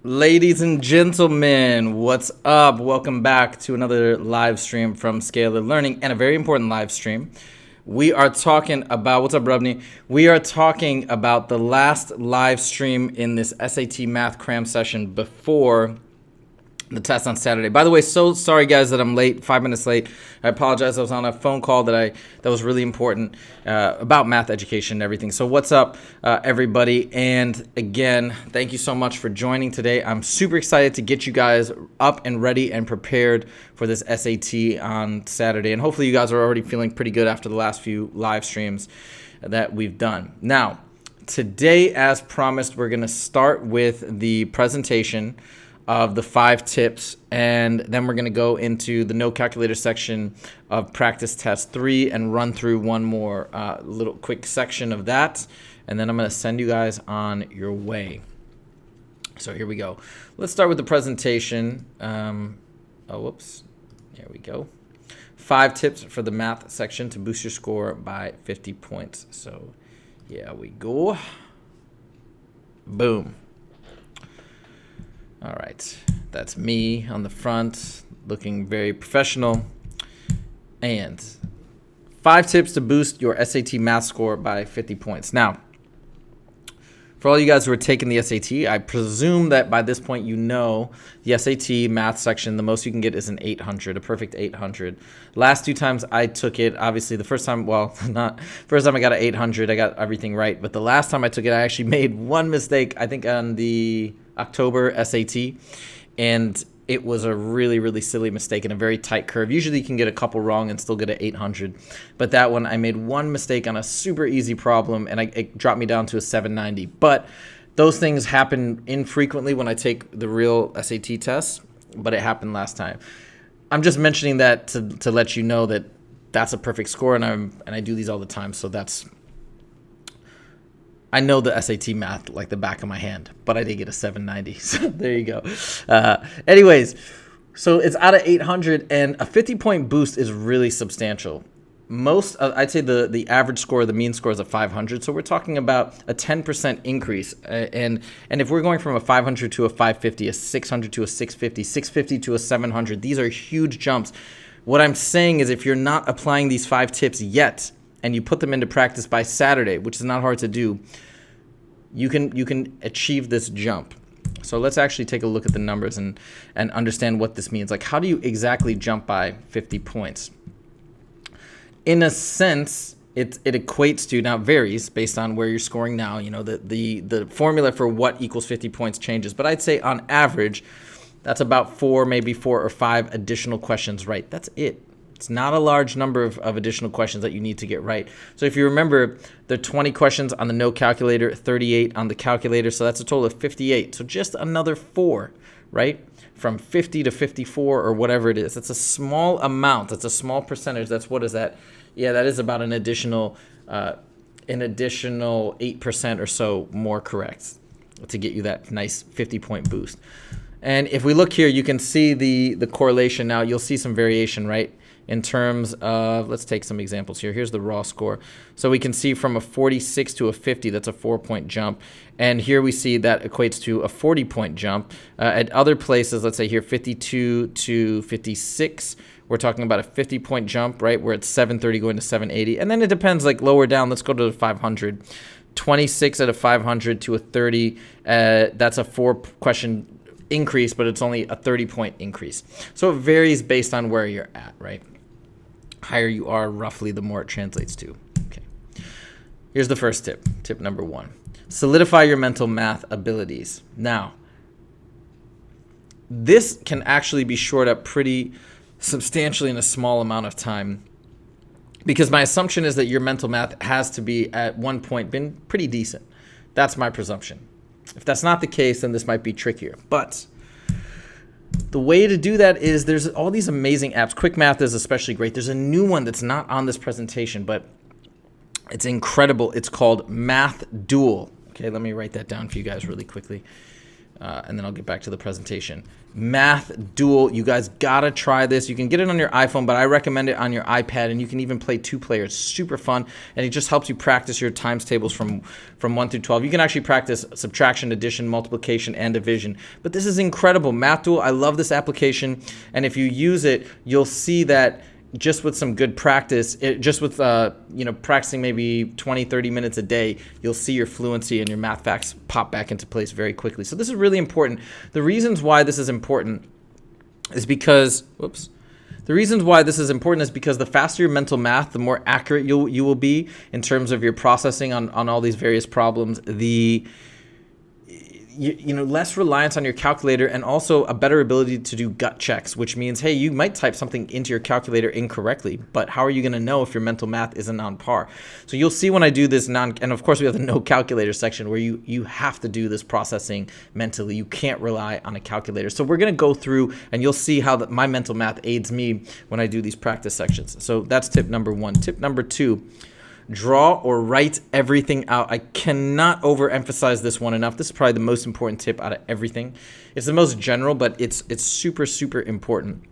Ladies and gentlemen, what's up? Welcome back to another live stream from Scalar Learning, and a very important live stream. We are talking about, what's up, Brubney? We are talking about the last live stream in this SAT Math Cram session before the test on Saturday. By the way, so sorry guys that I'm late, 5 minutes late. I apologize. I was on a phone call that was really important about math education and everything. So what's up, everybody? And again, thank you so much for joining today. I'm super excited to get you guys up and ready and prepared for this SAT on Saturday. And hopefully you guys are already feeling pretty good after the last few live streams that we've done. Now, today, as promised, we're going to start with the presentation of the 5 tips, and then we're going to go into the no calculator section of practice test 3 and run through one more little quick section of that, and then I'm going to send you guys on your way. So here we go. Let's start with the presentation. Whoops. There we go. 5 tips for the math section to boost your score by 50 points. So here we go. Boom. All right, that's me on the front, looking very professional. And 5 tips to boost your SAT math score by 50 points. Now, for all you guys who are taking the SAT, I presume that by this point you know the SAT math section, the most you can get is an 800, a perfect 800. Last 2 times I took it, obviously the first time, well, not first time I got an 800, I got everything right. But the last time I took it, I actually made one mistake, I think on the October SAT, and it was a really, really silly mistake in a very tight curve. Usually you can get a couple wrong and still get an 800, but that one I made one mistake on a super easy problem, and it dropped me down to a 790. But those things happen infrequently when I take the real SAT tests, but it happened last time. I'm just mentioning that to let you know that that's a perfect score, and I do these all the time, so I know the SAT math like the back of my hand, but I did get a 790. So there you go. Anyways, so it's out of 800, and a 50-point boost is really substantial. I'd say the average score, the mean score is a 500. So we're talking about a 10% increase. And if we're going from a 500 to a 550, a 600 to a 650, 650 to a 700, these are huge jumps. What I'm saying is if you're not applying these 5 tips yet, and you put them into practice by Saturday, which is not hard to do, you can achieve this jump. So let's actually take a look at the numbers and understand what this means. Like, how do you exactly jump by 50 points? In a sense, it equates to, now it varies based on where you're scoring now. You know, the formula for what equals 50 points changes. But I'd say on average, that's about 4, maybe 4 or 5 additional questions right. That's it. It's not a large number of additional questions that you need to get right. So if you remember, there are 20 questions on the no calculator, 38 on the calculator, so that's a total of 58. So just another 4, right? From 50 to 54 or whatever it is. It's a small amount. That's a small percentage. That's, what is that? Yeah, that is about an additional 8% or so more correct to get you that nice 50-point boost. And if we look here, you can see the correlation. Now you'll see some variation, right? In terms of, let's take some examples here. Here's the raw score. So we can see from a 46 to a 50, that's a 4-point jump. And here we see that equates to a 40-point jump. At other places, let's say here 52 to 56, we're talking about a 50-point jump, right? We're at 730 going to 780. And then it depends, like lower down, let's go to the 500. 26 at a 500 to a 30, that's a 4-question increase, but it's only a 30-point increase. So it varies based on where you're at, right? Higher you are, roughly, the more it translates to. Okay. Here's the first tip. Tip number 1. Solidify your mental math abilities. Now, this can actually be shored up pretty substantially in a small amount of time, because my assumption is that your mental math has to be at one point been pretty decent. That's my presumption. If that's not the case, then this might be trickier. But the way to do that is there's all these amazing apps. Quick Math is especially great. There's a new one that's not on this presentation, but it's incredible. It's called Math Duel. Okay, let me write that down for you guys really quickly. and then I'll get back to the presentation. Math Duel, you guys gotta try this. You can get it on your iPhone, but I recommend it on your iPad, and you can even play 2 players. Super fun, and it just helps you practice your times tables from 1 through 12. You can actually practice subtraction, addition, multiplication, and division. But this is incredible. Math Duel, I love this application, and if you use it, you'll see that just with some good practice, just with practicing maybe 20-30 minutes a day, you'll see your fluency and your math facts pop back into place very quickly. So this is really important. The reasons why this is important is because the faster your mental math, the more accurate you will be in terms of your processing on all these various problems. Less reliance on your calculator, and also a better ability to do gut checks, which means, hey, you might type something into your calculator incorrectly, but how are you going to know if your mental math isn't on par? So you'll see when I do this and of course we have the no calculator section where you have to do this processing mentally. You can't rely on a calculator. So we're going to go through and you'll see how my mental math aids me when I do these practice sections. So that's tip number 1. Tip number 2, draw or write everything out. I cannot overemphasize this one enough. This is probably the most important tip out of everything. It's the most general, but it's super, super important.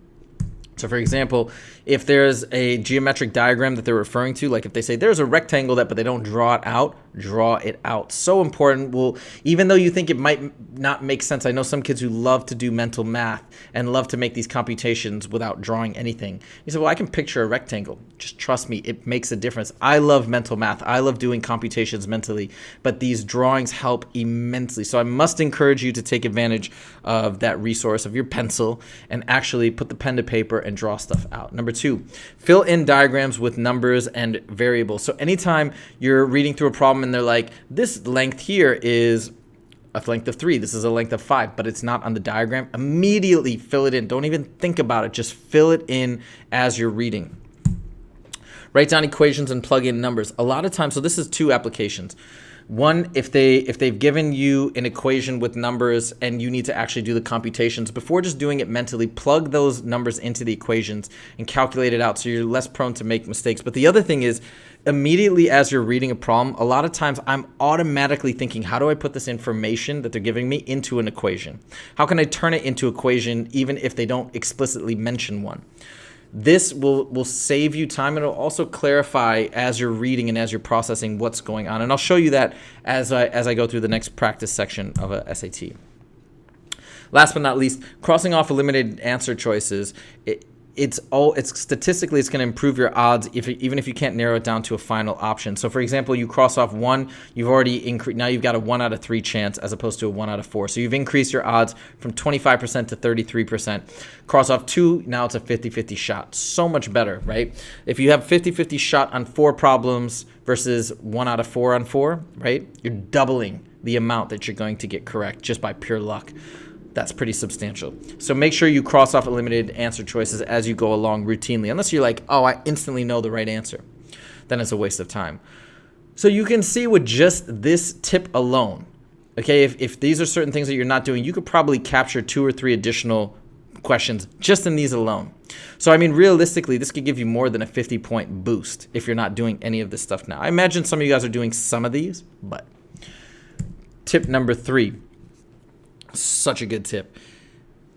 So for example, if there's a geometric diagram that they're referring to, like if they say there's a rectangle but they don't draw it out, draw it out. So important. Well, even though you think it might not make sense, I know some kids who love to do mental math and love to make these computations without drawing anything. You say, well, I can picture a rectangle. Just trust me, it makes a difference. I love mental math. I love doing computations mentally, but these drawings help immensely. So I must encourage you to take advantage of that resource of your pencil and actually put the pen to paper and draw stuff out. Number 2, fill in diagrams with numbers and variables. So anytime you're reading through a problem and they're like, this length here is a length of 3, this is a length of 5, but it's not on the diagram, immediately fill it in. Don't even think about it. Just fill it in as you're reading. Write down equations and plug in numbers. A lot of times, so this is 2 applications. One, if they've given you an equation with numbers and you need to actually do the computations, before just doing it mentally, plug those numbers into the equations and calculate it out so you're less prone to make mistakes. But the other thing is, immediately as you're reading a problem, a lot of times I'm automatically thinking, how do I put this information that they're giving me into an equation? How can I turn it into an equation even if they don't explicitly mention one? This will save you time, and it'll also clarify as you're reading and as you're processing what's going on. And I'll show you that as I go through the next practice section of a SAT. Last but not least, crossing off eliminated answer choices. It's statistically, it's going to improve your odds even if you can't narrow it down to a final option. So for example, you cross off 1, you've already increased, now you've got a 1 out of 3 chance as opposed to a 1 out of 4. So you've increased your odds from 25% to 33%. Cross off 2, now it's a 50-50 shot. So much better, right? If you have 50-50 shot on 4 problems versus 1 out of 4 on 4, right? You're doubling the amount that you're going to get correct just by pure luck. That's pretty substantial. So make sure you cross off eliminated answer choices as you go along routinely, unless you're like, oh, I instantly know the right answer. Then it's a waste of time. So you can see with just this tip alone, okay, if these are certain things that you're not doing, you could probably capture 2 or 3 additional questions just in these alone. So I mean, realistically, this could give you more than a 50-point boost if you're not doing any of this stuff now. I imagine some of you guys are doing some of these, but tip number 3. Such a good tip.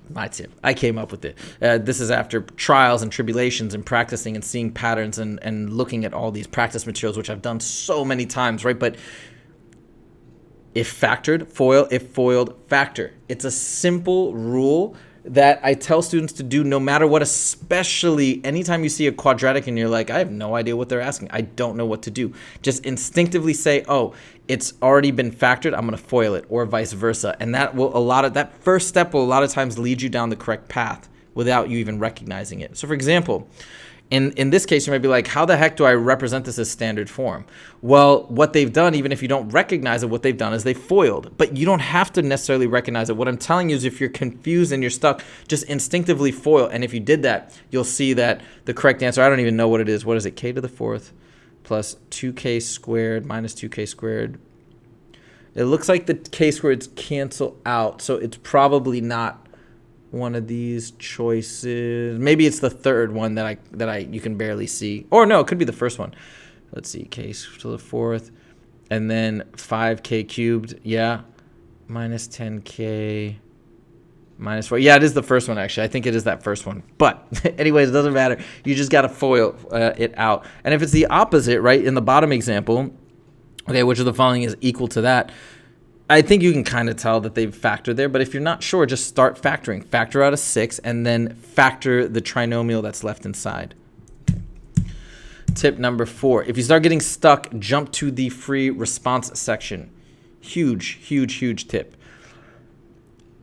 My tip. I came up with it. This is after trials and tribulations and practicing and seeing patterns and looking at all these practice materials, which I've done so many times, right? But if factored, FOIL. If foiled, factor. It's a simple rule that I tell students to do no matter what, especially anytime you see a quadratic and you're like, I have no idea what they're asking. I don't know what to do. Just instinctively say, oh, it's already been factored, I'm going to FOIL it, or vice versa. And that first step will a lot of times lead you down the correct path without you even recognizing it. So for example, in this case, you might be like, how the heck do I represent this as standard form? Well, what they've done, even if you don't recognize it, what they've done is they FOILed. But you don't have to necessarily recognize it. What I'm telling you is if you're confused and you're stuck, just instinctively FOIL. And if you did that, you'll see that the correct answer, I don't even know what it is. What is it? K to the 4th plus 2k squared minus 2k squared. It looks like the k squareds cancel out, so it's probably not one of these choices. Maybe it's the third one that you can barely see. Or no, it could be the first one. Let's see, k to the 4th, and then 5k cubed. Yeah, minus 10K minus 4. Yeah, it is the first one, actually. I think it is that first one. But anyways, it doesn't matter. You just got to FOIL it out. And if it's the opposite, right, in the bottom example, okay, which of the following is equal to that, I think you can kind of tell that they've factored there. But if you're not sure, just start factoring. Factor out a 6 and then factor the trinomial that's left inside. Tip number 4. If you start getting stuck, jump to the free response section. Huge, huge, huge tip.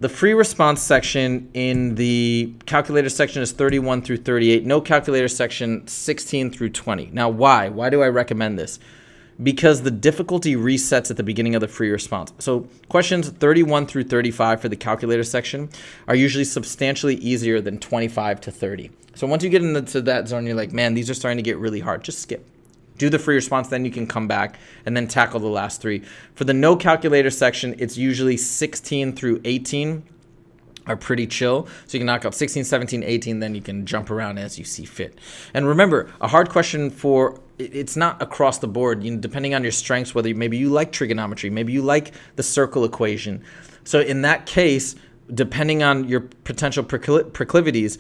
The free response section in the calculator section is 31 through 38. No calculator section, 16 through 20. Now, why? Why do I recommend this? Because the difficulty resets at the beginning of the free response. So questions 31 through 35 for the calculator section are usually substantially easier than 25 to 30. So once you get into that zone, you're like, man, these are starting to get really hard. Just skip. Do the free response, then you can come back and then tackle the last 3. For the no calculator section, it's usually 16 through 18 are pretty chill. So you can knock out 16, 17, 18, then you can jump around as you see fit. And remember, a hard question it's not across the board, depending on your strengths, whether maybe you like trigonometry, maybe you like the circle equation. So in that case, depending on your potential proclivities,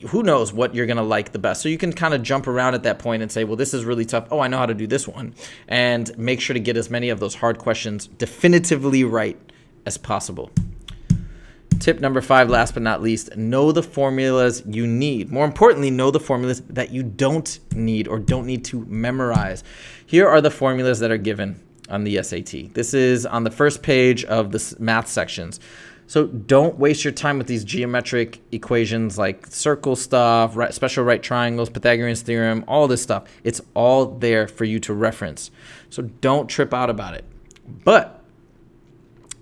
who knows what you're going to like the best. So you can kind of jump around at that point and say, well, this is really tough. Oh, I know how to do this one. And make sure to get as many of those hard questions definitively right as possible. Tip number 5, last but not least, know the formulas you need. More importantly, know the formulas that you don't need or don't need to memorize. Here are the formulas that are given on the SAT. This is on the first page of the math sections. So don't waste your time with these geometric equations like circle stuff, special right triangles, Pythagorean's theorem, all this stuff. It's all there for you to reference. So don't trip out about it. But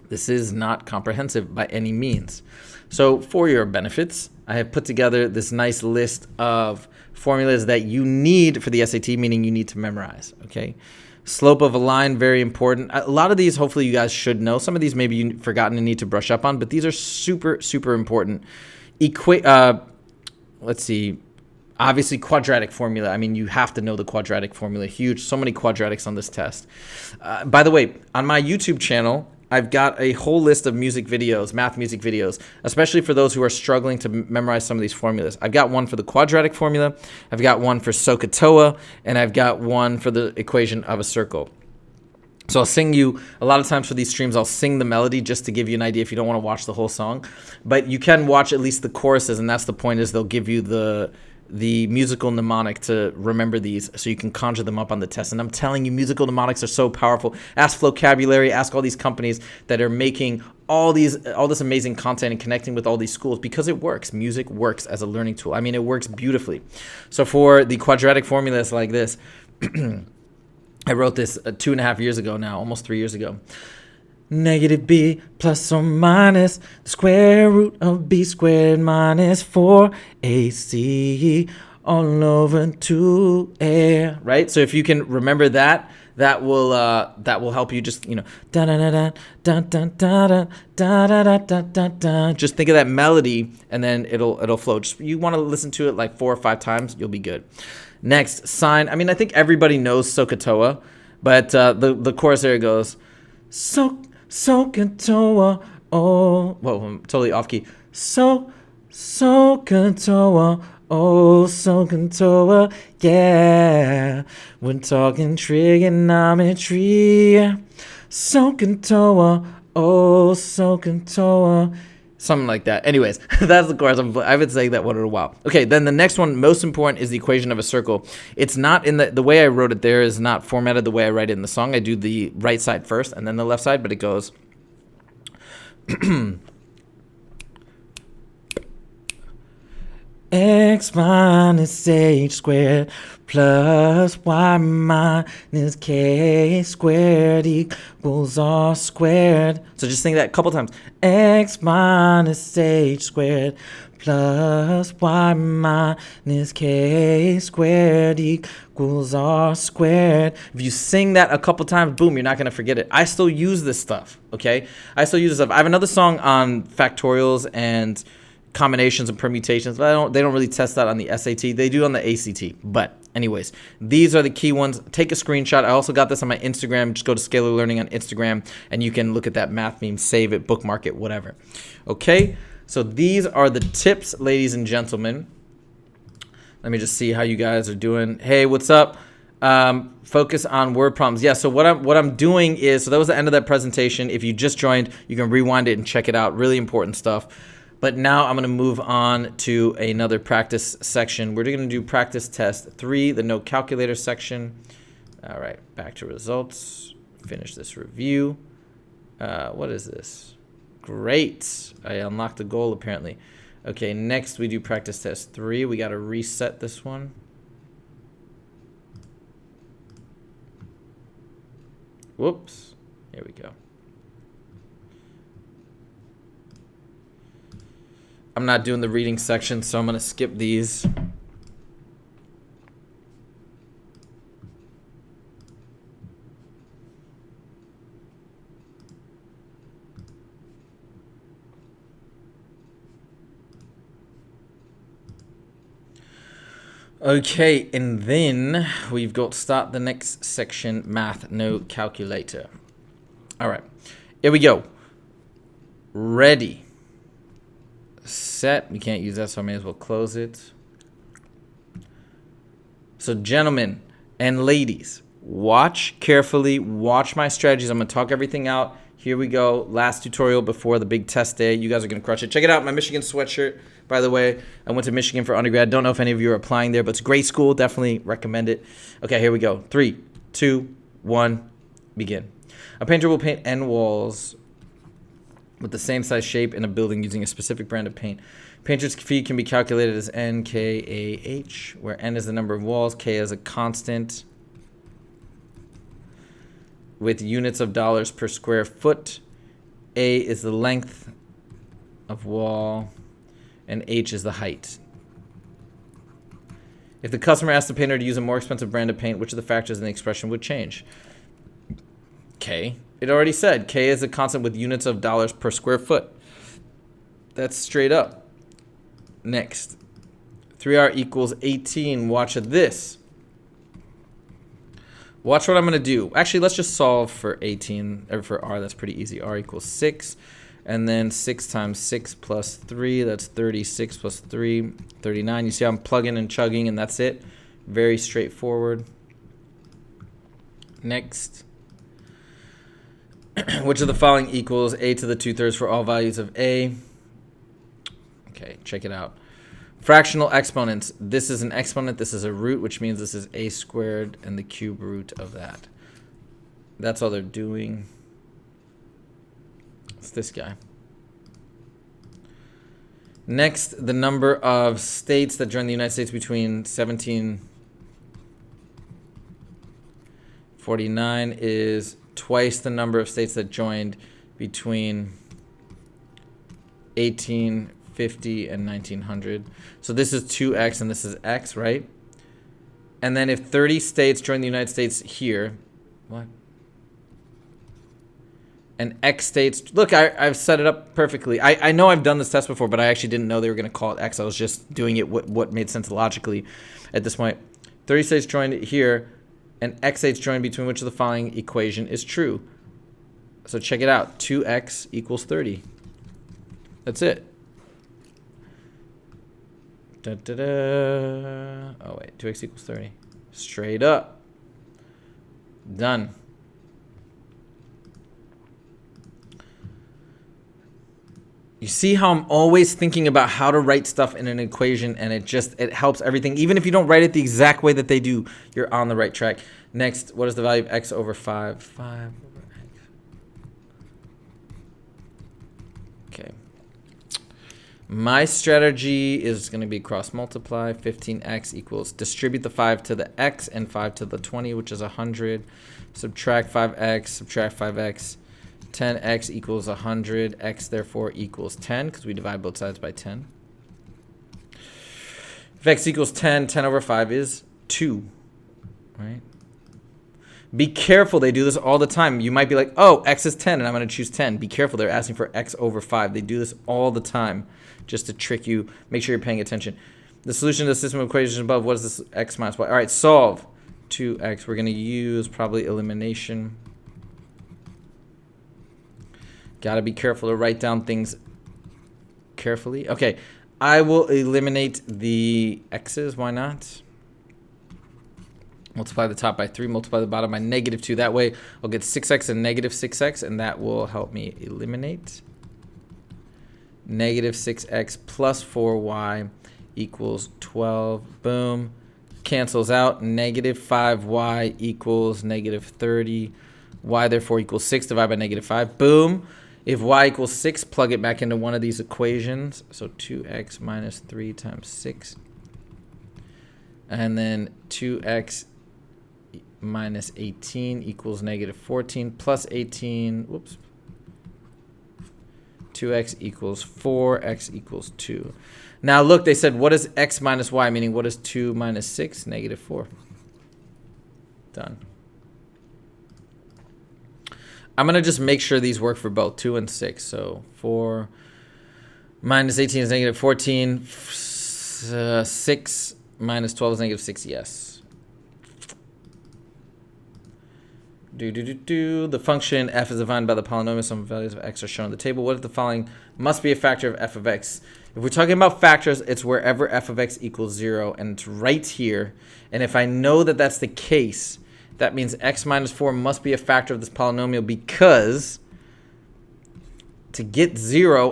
this is not comprehensive by any means. So for your benefits, I have put together this nice list of formulas that you need for the SAT, meaning you need to memorize, okay? Slope of a line, very important. A lot of these, hopefully you guys should know. Some of these maybe you've forgotten and need to brush up on, but these are super, super important. Let's see. Obviously, quadratic formula. I mean, you have to know the quadratic formula. Huge. So many quadratics on this test. By the way, on my YouTube channel, I've got a whole list of music videos, math music videos, especially for those who are struggling to memorize some of these formulas. I've got one for the quadratic formula, I've got one for SOHCAHTOA, and I've got one for the equation of a circle. So I'll sing you, a lot of times for these streams, I'll sing the melody just to give you an idea if you don't want to watch the whole song. But you can watch at least the choruses, and that's the point, is they'll give you the musical mnemonic to remember these so you can conjure them up on the test. And I'm telling you, musical mnemonics are so powerful. Ask Vocabulary, ask all these companies that are making all this amazing content and connecting with all these schools, because it works. Music works as a learning tool. I mean, it works beautifully. So for the quadratic formulas like this, I wrote this 2.5 years ago now, almost 3 years ago. Negative b plus or minus the square root of b squared minus 4ac all over 2a. Right? So if you can remember that, that will help you just, da da da da da da da da da da da da. Just think of that melody and then it'll flow. Just, you want to listen to it like 4 or 5 times, you'll be good. Next, sine. I mean, I think everybody knows SOHCAHTOA, but the chorus there goes SOHCAHTOA, oh, whoa, I'm totally off key. SOHCAHTOA, oh, SOHCAHTOA, yeah. We're talking trigonometry. SOHCAHTOA, oh, SOHCAHTOA. Something like that. Anyways, that's the chorus. I've been saying that one in a while. Okay, then the next one, most important, is the equation of a circle. It's not in the way I wrote it there is not formatted the way I write it in the song. I do the right side first and then the left side, but it goes x minus h squared plus y minus k squared equals r squared. So just think that a couple times. X minus h squared plus y minus k squared equals r squared. If you sing that a couple times, boom, you're not going to forget it. I still use this stuff, okay? I still use this stuff. I have another song on factorials and combinations and permutations, but they don't really test that on the SAT. They do on the ACT, but Anyways, these are the key ones. Take a screenshot. I also got this on my Instagram. Just go to Scalar Learning on Instagram, and you can look at that math meme, save it, bookmark it, whatever. Okay, so these are the tips, ladies and gentlemen. Let me just see how you guys are doing. Hey, what's up? Focus on word problems. Yeah, so what I'm doing is, so that was the end of that presentation. If you just joined, you can rewind it and check it out. Really important stuff. But now I'm going to move on to another practice section. We're going to do practice test 3, the no calculator section. All right, back to results. Finish this review. What is this? Great. I unlocked a goal apparently. Okay, next we do practice test 3. We got to reset this one. Whoops. Here we go. I'm not doing the reading section, so I'm going to skip these. Okay, and then we've got start the next section, math, no calculator. All right, here we go. Ready. Set. We can't use that, so I may as well close it. So gentlemen and ladies, watch carefully, watch my strategies. I'm going to talk everything out. Here we go. Last tutorial before the big test day. You guys are going to crush it. Check it out, my Michigan sweatshirt. By the way, I went to Michigan for undergrad. Don't know if any of you are applying there, but it's a great school. Definitely recommend it. Okay, here we go. 3, 2, 1, begin. A painter will paint end walls with the same size shape in a building using a specific brand of paint. Painter's fee can be calculated as NKAH, where N is the number of walls, K is a constant, with units of dollars per square foot. A is the length of wall, and H is the height. If the customer asked the painter to use a more expensive brand of paint, which of the factors in the expression would change? K. It already said K is a constant with units of dollars per square foot. That's straight up. Next. 3R equals 18. Watch this. Watch what I'm going to do. Actually, let's just solve for 18, or for R. That's pretty easy. R equals 6. And then 6 times 6 plus 3. That's 36 plus 3, 39. You see I'm plugging and chugging, and that's it. Very straightforward. Next. Which of the following equals a to the 2/3 for all values of a? Okay, check it out. Fractional exponents. This is an exponent. This is a root, which means this is a squared and the cube root of that. That's all they're doing. It's this guy. Next, the number of states that joined the United States between 1749 is twice the number of states that joined between 1850 and 1900. So this is 2x and this is x, right? And then if 30 states join the United States here, what? And X states, look, I've set it up perfectly. I know I've done this test before, but I actually didn't know they were going to call it X. I was just doing it what made sense logically at this point. 30 states joined here, and X states joined between which of the following equation is true. So check it out. 2x equals 30. That's it. Da, da, da. Oh, wait. 2x equals 30. Straight up. Done. You see how I'm always thinking about how to write stuff in an equation, and it helps everything. Even if you don't write it the exact way that they do, you're on the right track. Next, what is the value of x over 5? 5 over x. Okay. My strategy is going to be cross multiply. 15x equals distribute the 5 to the x and 5 to the 20, which is 100. Subtract 5x, subtract 5x. 10x equals 100. X therefore equals 10 because we divide both sides by 10. If x equals 10, 10 over 5 is 2. Right? Be careful. They do this all the time. You might be like, oh, x is 10 and I'm going to choose 10. Be careful. They're asking for x over 5. They do this all the time just to trick you. Make sure you're paying attention. The solution to the system of equations above, what is this x minus y? All right, solve 2x. We're going to use probably elimination. Got to be careful to write down things carefully. Okay, I will eliminate the x's. Why not? Multiply the top by 3, multiply the bottom by -2. That way, I'll get 6x and -6x, and that will help me eliminate. -6x plus 4y equals 12. Boom. Cancels out. -5y equals -30. Y therefore equals 6 divided by -5. Boom. If y equals 6, plug it back into one of these equations. So 2x minus 3 times 6. And then 2x minus 18 equals -14 plus 18. Whoops. 2x equals 4. X equals 2. Now look, they said, what is x minus y? Meaning, what is 2 minus 6? -4. Done. I'm going to just make sure these work for both 2 and 6. So 4 minus 18 is -14. 6 minus 12 is -6. Yes. The function f is defined by the polynomial. Some values of x are shown on the table. What if the following must be a factor of f of x? If we're talking about factors, it's wherever f of x equals 0, and it's right here. And if I know that that's the case, that means x minus 4 must be a factor of this polynomial, because to get 0,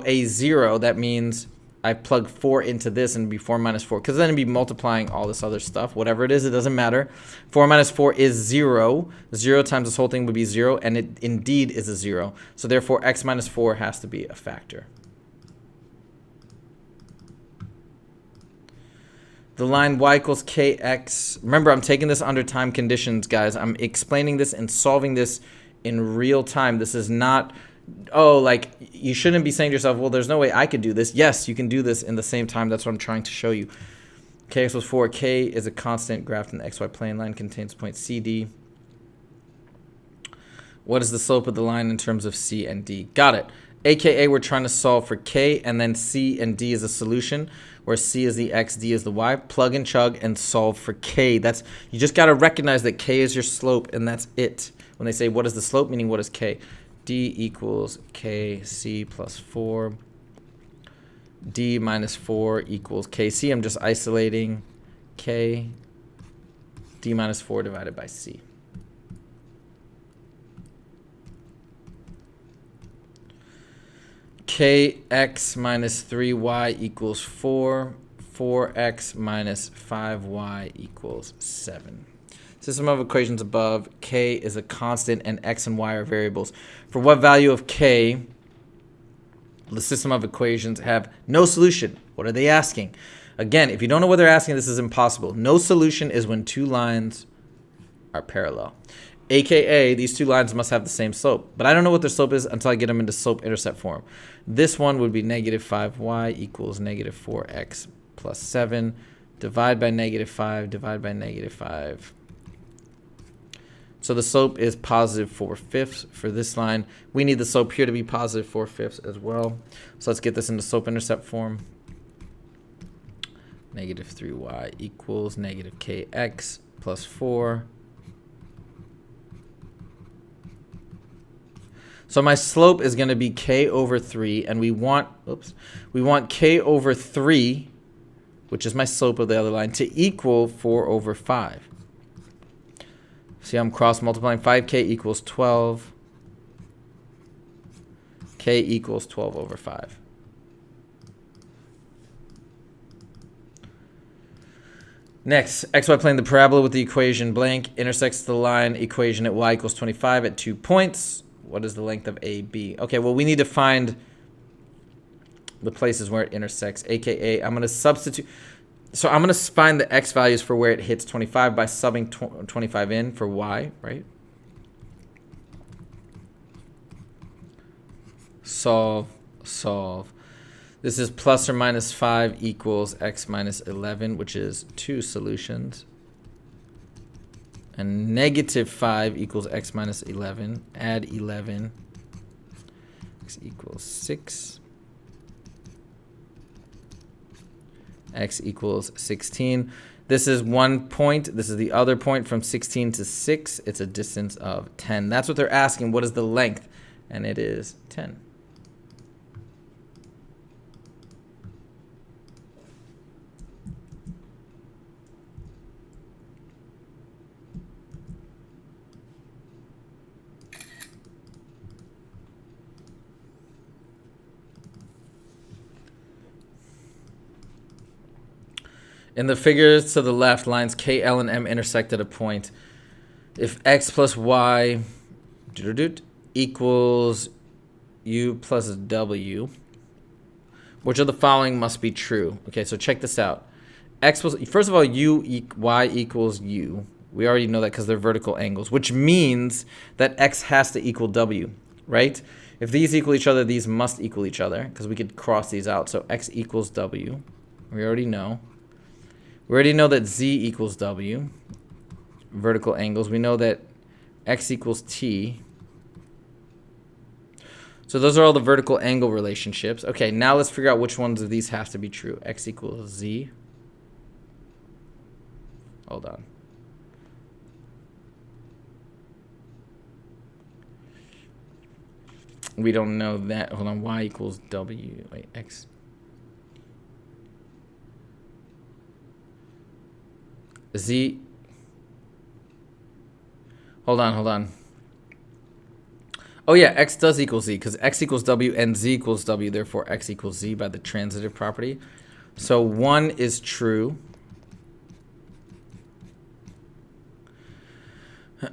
that means I plug 4 into this and it'd be 4 minus 4, because then it'd be multiplying all this other stuff. Whatever it is, it doesn't matter. 4 minus 4 is 0. 0 times this whole thing would be 0, and it indeed is a 0. So therefore, x minus 4 has to be a factor. The line y equals kx. Remember, I'm taking this under time conditions, guys. I'm explaining this and solving this in real time. This is not, oh, like, you shouldn't be saying to yourself, well, there's no way I could do this. Yes, you can do this in the same time. That's what I'm trying to show you. Kx equals 4. K is a constant graphed in the xy plane. Line contains point CD. What is the slope of the line in terms of C and D? Got it. AKA, we're trying to solve for K, and then C and D is a solution, where C is the X, D is the Y. Plug and chug and solve for K. That's, you just got to recognize that K is your slope, and that's it. When they say, what is the slope? Meaning, what is K? D equals KC plus 4. D minus 4 equals KC. I'm just isolating K. D minus 4 divided by C. Kx minus 3y equals 4. 4x minus 5y equals 7. System of equations above. K is a constant and x and y are variables. For what value of k the system of equations have no solution? What are they asking? Again, if you don't know what they're asking, this is impossible. No solution is when two lines are parallel. AKA, these two lines must have the same slope. But I don't know what their slope is until I get them into slope-intercept form. This one would be -5y equals -4x plus 7. Divide by -5, divide by -5. So the slope is positive 4/5 for this line. We need the slope here to be positive 4/5 as well. So let's get this into slope-intercept form. -3y equals -kx plus 4. So my slope is going to be k over 3, and we want k over 3, which is my slope of the other line, to equal 4 over 5. See, I'm cross multiplying. 5k equals 12. K equals 12 over 5. Next, xy plane, the parabola with the equation blank intersects the line equation at y equals 25 at 2 points. What is the length of AB? Okay, well, we need to find the places where it intersects, AKA I'm going to substitute. So I'm going to find the x values for where it hits 25 by subbing 25 in for y, right? Solve, solve. This is plus or minus 5 equals x minus 11, which is 2 solutions. And -5 equals x minus 11. Add 11. X equals 6. x equals 16. This is 1 point. This is the other point from 16 to 6. It's a distance of 10. That's what they're asking. What is the length? And it is 10. In the figures to the left, lines K, L, and M intersect at a point. If x plus y equals u plus w, which of the following must be true? Okay, so check this out. First of all, y equals u. We already know that because they're vertical angles, which means that x has to equal w, right? If these equal each other, these must equal each other because we could cross these out. So x equals w. We already know. We already know that z equals w, vertical angles. We know that x equals t. So those are all the vertical angle relationships. Okay, now let's figure out which ones of these have to be true. X equals z. Hold on. We don't know that. Hold on. Y equals w. Wait, x. Z. Hold on. Oh yeah, x does equal z because x equals w and z equals w. Therefore, x equals z by the transitive property. So 1 is true.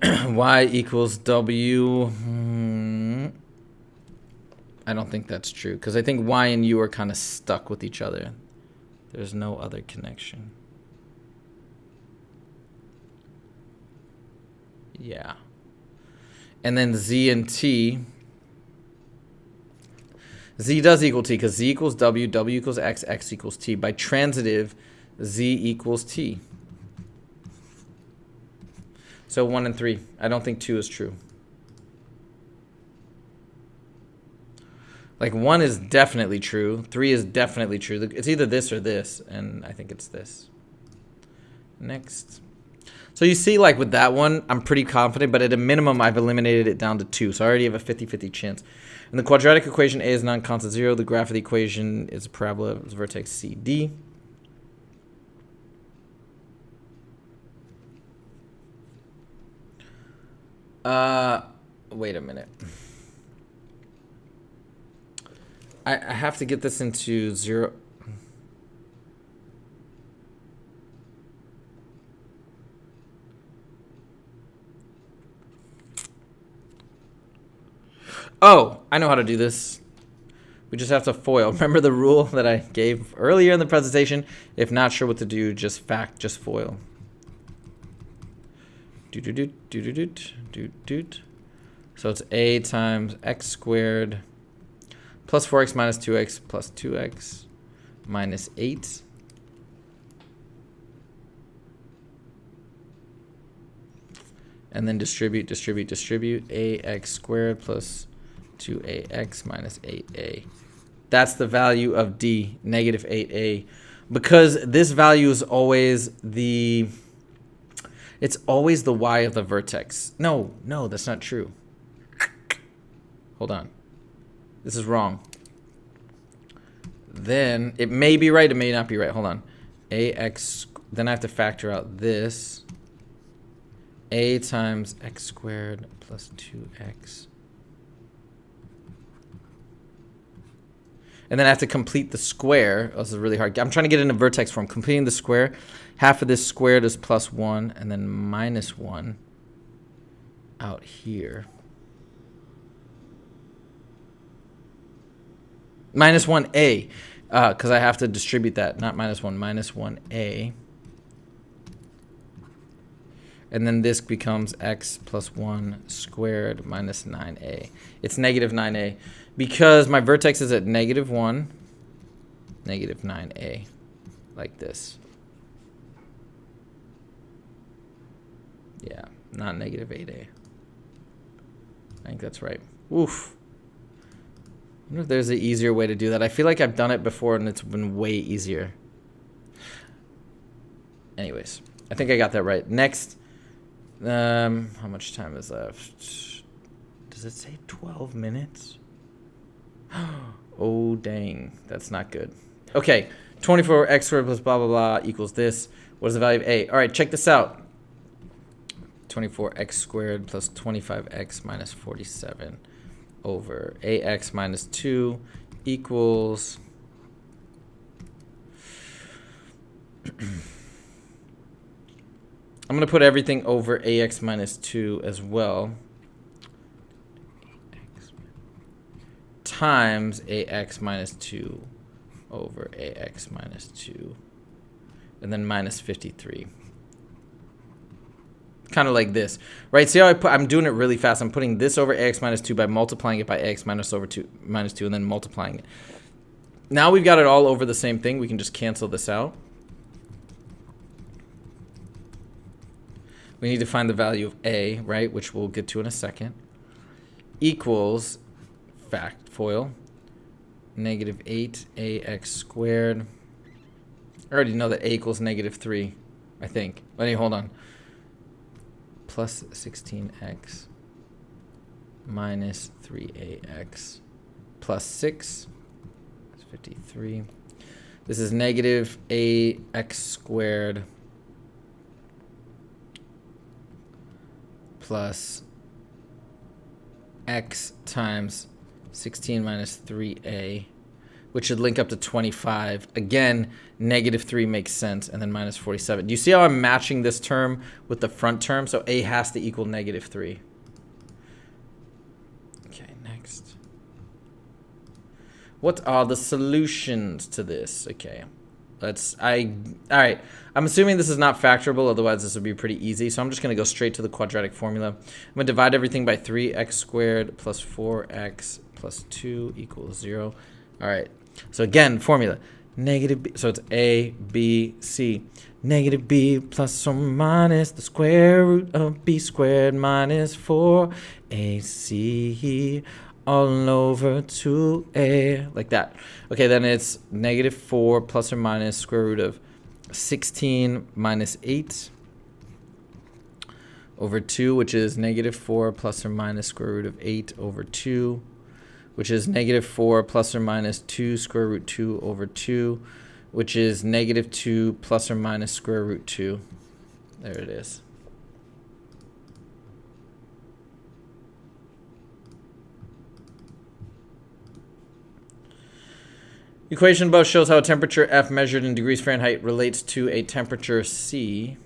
Y equals w. I don't think that's true because I think y and u are kind of stuck with each other. There's no other connection. Yeah. And then z and t. Z does equal t because z equals w, w equals x, x equals t. By transitive, z equals t. So 1 and 3. I don't think 2 is true. Like 1 is definitely true. 3 is definitely true. It's either this or this, and I think it's this. Next. So you see, like with that one, I'm pretty confident, but at a minimum, I've eliminated it down to 2. So I already have a 50-50 chance. In the quadratic equation, A is non-constant 0. The graph of the equation is a parabola. It's vertex CD. Wait a minute. I have to get this into 0. Oh, I know how to do this. We just have to FOIL. Remember the rule that I gave earlier in the presentation? If not sure what to do, just FOIL. So it's a times x squared plus 4x minus 2x plus 2x minus 8. And then distribute. Ax squared plus 2ax minus 8a. That's the value of d, negative 8a. Because this value is always the... It's always the y of the vertex. No, that's not true. Hold on. This is wrong. Then it may be right, it may not be right. Hold on. Ax, then I have to factor out this. A times x squared plus 2x. And then I have to complete the square. Oh, this is really hard. I'm trying to get it in a vertex form. Completing the square. Half of this squared is plus 1, and then minus 1 out here. Minus 1a, because I have to distribute that. Not minus 1, minus 1a. And then this becomes x plus 1 squared minus 9a. It's negative 9a. Because my vertex is at negative 1, negative 9a. Like this. Yeah, not negative 8a. I think that's right. Oof. I wonder if there's an easier way to do that. I feel like I've done it before and it's been way easier. Anyways, I think I got that right. Next, how much time is left? Does it say 12 minutes? Oh, dang. That's not good. Okay, 24x squared plus blah, blah, blah equals this. What is the value of a? All right, check this out. 24x squared plus 25x minus 47 over ax minus 2 equals... I'm going to put everything over ax minus 2 as well. Times ax minus 2 over ax minus 2. And then minus 53. Kind of like this, right? See how I'm doing it really fast. I'm putting this over ax minus 2 by multiplying it by ax minus 2, and then multiplying it. Now we've got it all over the same thing. We can just cancel this out. We need to find the value of a, right, which we'll get to in a second, equals factorial negative 8ax squared. I already know that a equals negative 3, I think. Let me hold on. Plus 16x minus 3ax plus 6 is 53. This is negative ax squared plus x times 16 minus 3a, which should link up to 25. Again, negative 3 makes sense, and then minus 47. Do you see how I'm matching this term with the front term? So a has to equal negative 3. Okay, next. What are the solutions to this? Okay. All right. I'm assuming this is not factorable, otherwise this would be pretty easy. So I'm just going to go straight to the quadratic formula. I'm going to divide everything by 3x squared plus 4x plus 2 equals 0. All right. So again, formula. Negative b, so it's a, b, c. Negative b plus or minus the square root of b squared minus 4ac all over 2a, like that. Okay, then it's negative 4 plus or minus square root of 16 minus 8 over 2, which is negative 4 plus or minus square root of 8 over 2, which is negative 4 plus or minus 2 square root 2 over 2, which is negative 2 plus or minus square root 2. There it is. Equation above shows how a temperature F measured in degrees Fahrenheit relates to a temperature C.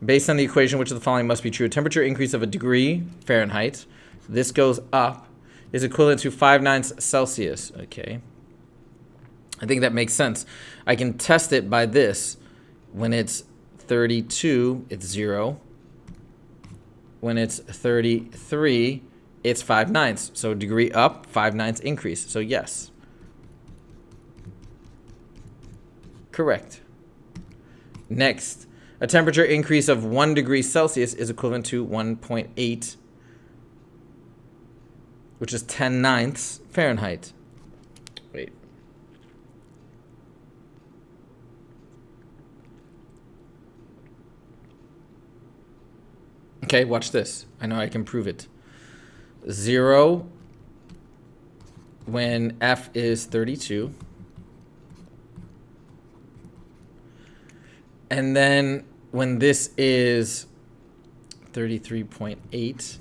Based on the equation, which of the following must be true? A temperature increase of a degree Fahrenheit, this goes up, is equivalent to 5/9 Celsius. Okay. I think that makes sense. I can test it by this. When it's 32, it's 0. When it's 33, it's 5/9. So degree up, 5/9 increase. So yes. Correct. Next, a temperature increase of 1 degree Celsius is equivalent to 1.8, which is 10/9 Fahrenheit. Wait. Okay, watch this. I know I can prove it. 0 when F is 32. And then when this is 33.8,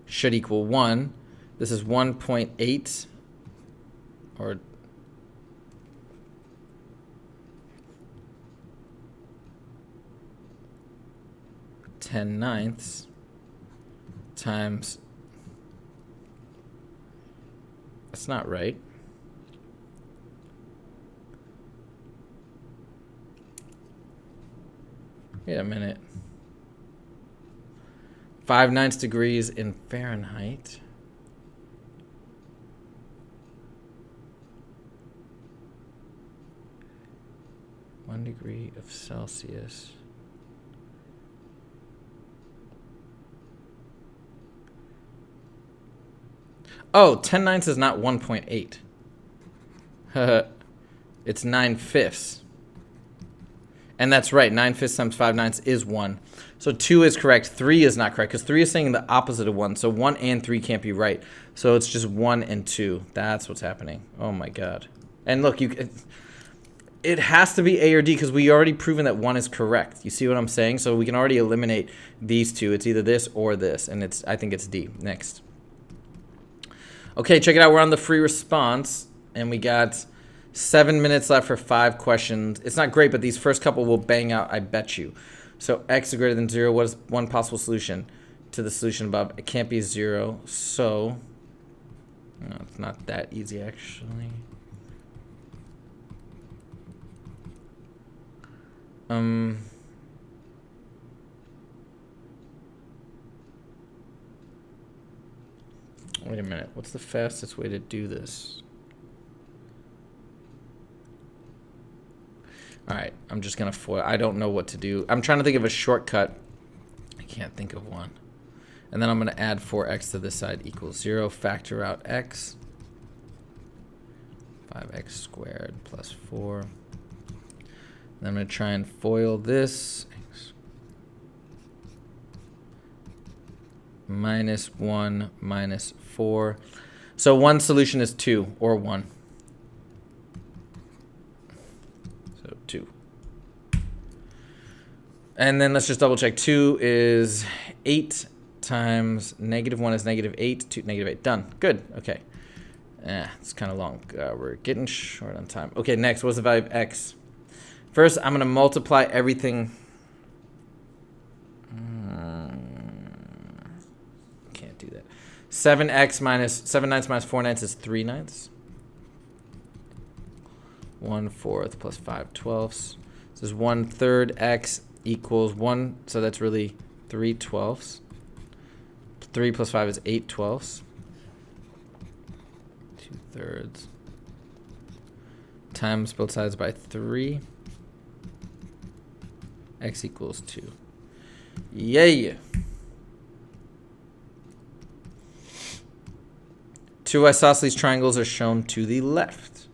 should equal 1. This is 1.8, or ten ninths times, that's not right. Wait a minute. 5/9 degrees in Fahrenheit. One degree of Celsius. Oh, 10/9 is not 1.8. It's 9/5. And that's right. 9/5 times 5/9 is 1. So 2 is correct. 3 is not correct because 3 is saying the opposite of 1. So 1 and 3 can't be right. So it's just 1 and 2. That's what's happening. Oh my god. And look, it has to be A or D because we already proven that 1 is correct. You see what I'm saying? So we can already eliminate these two. It's either this or this. And I think it's D. Next. Okay, check it out. We're on the free response. And we got 7 minutes left for 5 questions. It's not great, but these first couple will bang out, I bet you. So x is greater than 0. What is one possible solution to the solution above? It can't be 0. So, no, it's not that easy, actually. Wait a minute. What's the fastest way to do this? All right, I'm just going to foil. I don't know what to do. I'm trying to think of a shortcut. I can't think of one. And then I'm going to add 4x to this side equals 0. Factor out x. 5x squared plus 4. Then I'm going to try and foil this. Minus 1 minus 4. So one solution is 2 or 1. So 2. And then let's just double check. 2 is 8 times negative 1 is negative 8. 2, negative 8. Done. Good. Okay. It's kind of long. We're getting short on time. Okay, next. What's the value of x? First, I'm going to multiply everything. Can't do that. 7x minus 7/9 minus 4/9 is 3/9. 1/4 plus 5/12. This is 1/3 x equals 1. So that's really 3/12. 3 plus 5 is 8/12. 2/3 times both sides by 3. X equals 2. Yay! 2 isosceles triangles are shown to the left.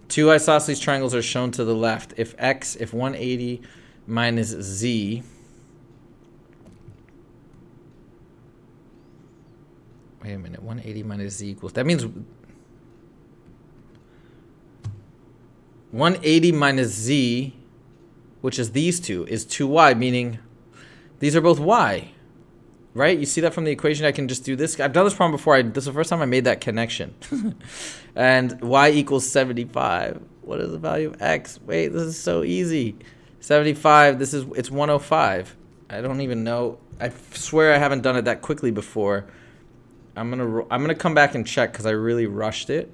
Two isosceles triangles are shown to the left. If 180 minus z. Wait a minute. 180 minus z equals. That means 180 minus z, which is these two, is 2y, meaning these are both y. Right? You see that from the equation? I can just do this. I've done this problem before. This is the first time I made that connection. And y equals 75. What is the value of x? Wait, this is so easy. 75, it's 105. I don't even know. I swear I haven't done it that quickly before. I'm gonna come back and check because I really rushed it.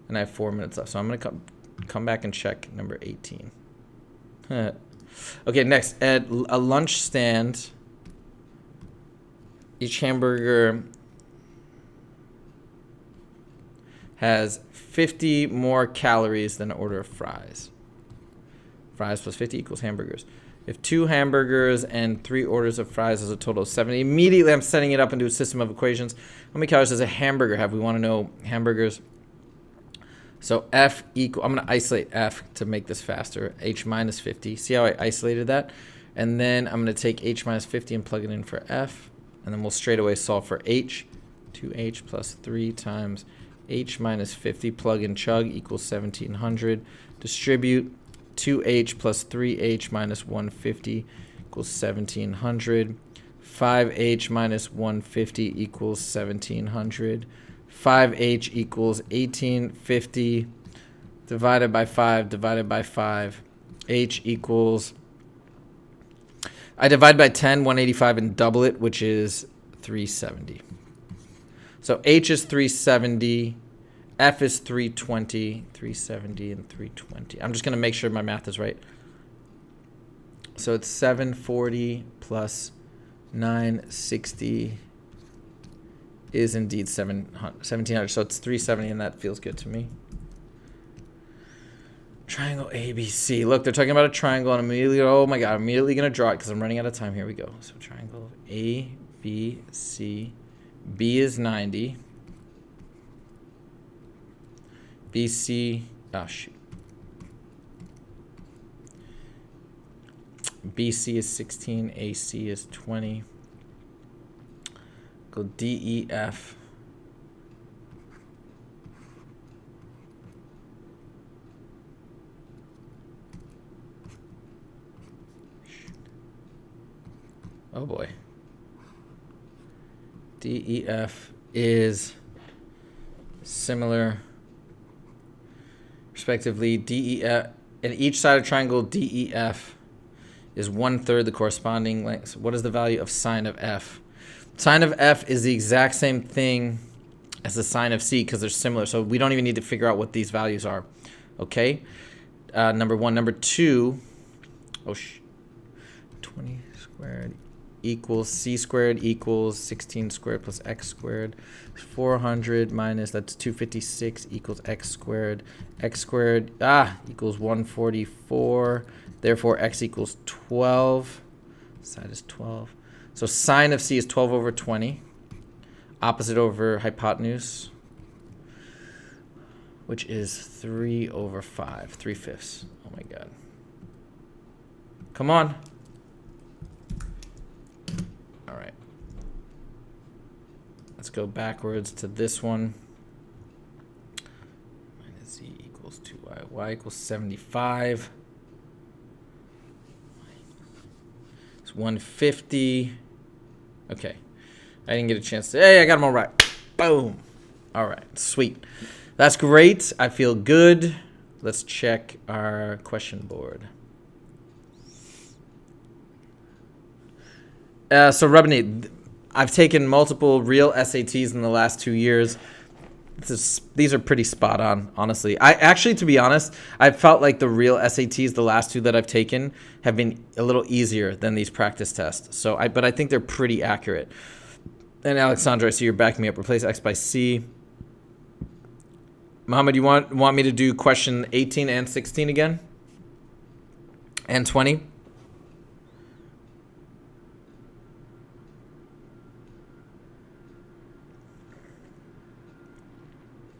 And I have 4 minutes left. So I'm gonna come back and check number 18. Okay, next. At a lunch stand, each hamburger has 50 more calories than an order of fries. Fries plus 50 equals hamburgers. If 2 hamburgers and 3 orders of fries is a total of 70, immediately I'm setting it up into a system of equations. How many calories does a hamburger have? We want to know hamburgers. So F equal, I'm going to isolate F to make this faster. H minus 50. See how I isolated that? And then I'm going to take H minus 50 and plug it in for F. And then we'll straight away solve for H. 2H plus 3 times H minus 50, plug and chug, equals 1700. Distribute 2H plus 3H minus 150 equals 1700. 5H minus 150 equals 1700. 5H equals 1850 divided by 5 divided by 5. H equals, I divide by 10, 185, and double it, which is 370. So H is 370, F is 320, 370, and 320. I'm just going to make sure my math is right. So it's 740 plus 960 is indeed 1700. So it's 370, and that feels good to me. Triangle ABC. Look, they're talking about a triangle, and immediately, oh my god, I'm immediately gonna draw it because I'm running out of time. Here we go. So triangle ABC. B is 90. BC. Oh shoot. BC is 16. AC is 20. Go DEF. Oh boy. DEF is similar, respectively. DEF, and each side of triangle DEF is 1/3 the corresponding length. So what is the value of sine of F? Sine of F is the exact same thing as the sine of C because they're similar. So we don't even need to figure out what these values are. Okay. Number one. Number two. 20 squared equals C squared equals 16 squared plus X squared. 400 minus, that's 256 equals X squared. X squared equals 144. Therefore, X equals 12. Side is 12. So sine of C is 12 over 20. Opposite over hypotenuse, which is 3 over 5. 3/5. Oh my god. Come on. All right. Let's go backwards to this one. Minus Z equals 2y. Y equals 75. It's 150. Okay. I didn't get a chance to. Hey, I got them all right. Boom. All right. Sweet. That's great. I feel good. Let's check our question board. So, Rubini, I've taken multiple real SATs in the last 2 years. These are pretty spot on, honestly. I actually, to be honest, I felt like the real SATs, the last two that I've taken, have been a little easier than these practice tests. So, but I think they're pretty accurate. And Alexandra, I see you're backing me up. Replace X by C. Mohammed, you want me to do question 18 and 16 again? And 20?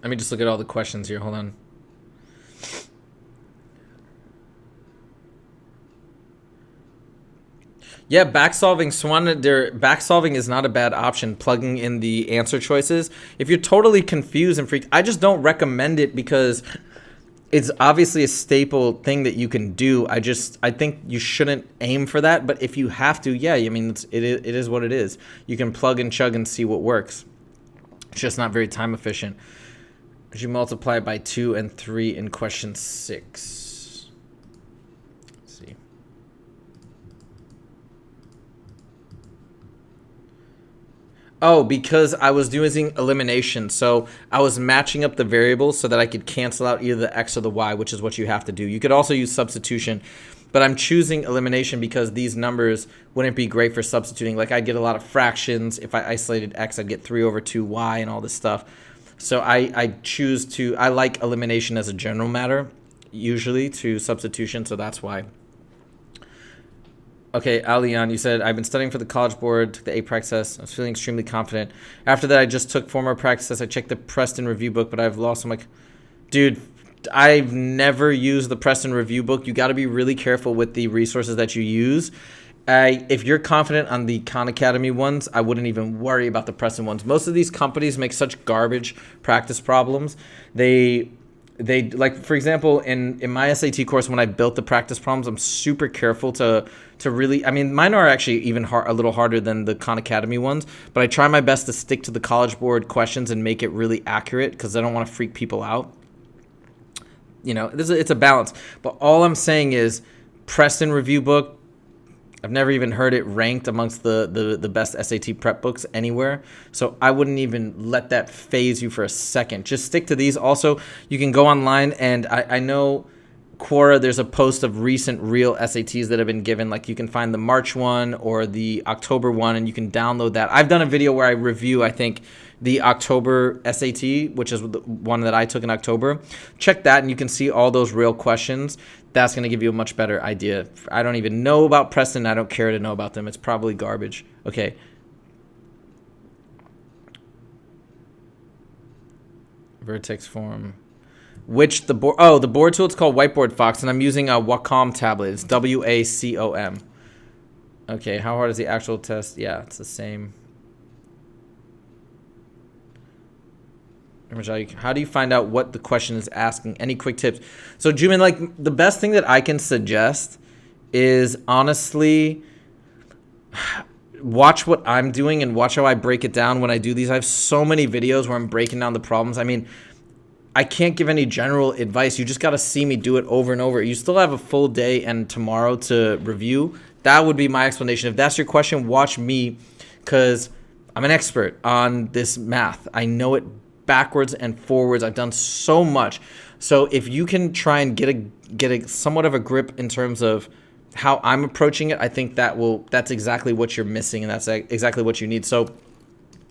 Let me just look at all the questions here. Hold on. Yeah, backsolving, Swan. Backsolving is not a bad option. Plugging in the answer choices. If you're totally confused and freaked, I just don't recommend it because it's obviously a staple thing that you can do. I think you shouldn't aim for that. But if you have to, yeah, I mean, it is what it is. You can plug and chug and see what works. It's just not very time efficient. Could you multiply by 2 and 3 in question 6? Let's see. Oh, because I was using elimination. So I was matching up the variables so that I could cancel out either the X or the Y, which is what you have to do. You could also use substitution, but I'm choosing elimination because these numbers wouldn't be great for substituting. Like I'd get a lot of fractions. If I isolated X, I'd get 3 over 2Y and all this stuff. So I like elimination as a general matter, usually to substitution, so that's why. Okay, Alian, you said, I've been studying for the College Board, took the A practice test. I was feeling extremely confident. After that, I just took 4 more practice tests. I checked the Preston review book, but I've lost. I'm like, dude, I've never used the Preston review book. You got to be really careful with the resources that you use. If you're confident on the Khan Academy ones, I wouldn't even worry about the Preston ones. Most of these companies make such garbage practice problems. They like, for example, in my SAT course, when I built the practice problems, I'm super careful to really, I mean, mine are actually even a little harder than the Khan Academy ones, but I try my best to stick to the College Board questions and make it really accurate because I don't want to freak people out. You know, it's a balance. But all I'm saying is Preston review book, I've never even heard it ranked amongst the best SAT prep books anywhere. So I wouldn't even let that phase you for a second. Just stick to these. Also, you can go online, and I know Quora, there's a post of recent real SATs that have been given. Like you can find the March one or the October one, and you can download that. I've done a video where I review, I think, the October SAT, which is the one that I took in October. Check that, and you can see all those real questions. That's going to give you a much better idea. I don't even know about Preston. I don't care to know about them. It's probably garbage. Okay. Vertex form. Which the board? Oh, the board tool. It's called Whiteboard Fox, and I'm using a Wacom tablet. It's WACOM. Okay, how hard is the actual test? Yeah, it's the same. How do you find out what the question is asking? Any quick tips? So, Juman, like the best thing that I can suggest is honestly watch what I'm doing and watch how I break it down when I do these. I have so many videos where I'm breaking down the problems. I mean, I can't give any general advice. You just got to see me do it over and over. You still have a full day and tomorrow to review. That would be my explanation. If that's your question, watch me because I'm an expert on this math. I know it backwards and forwards. I've done so much. So if you can try and get a somewhat of a grip in terms of how I'm approaching it, I think that's exactly what you're missing, and that's exactly what you need. So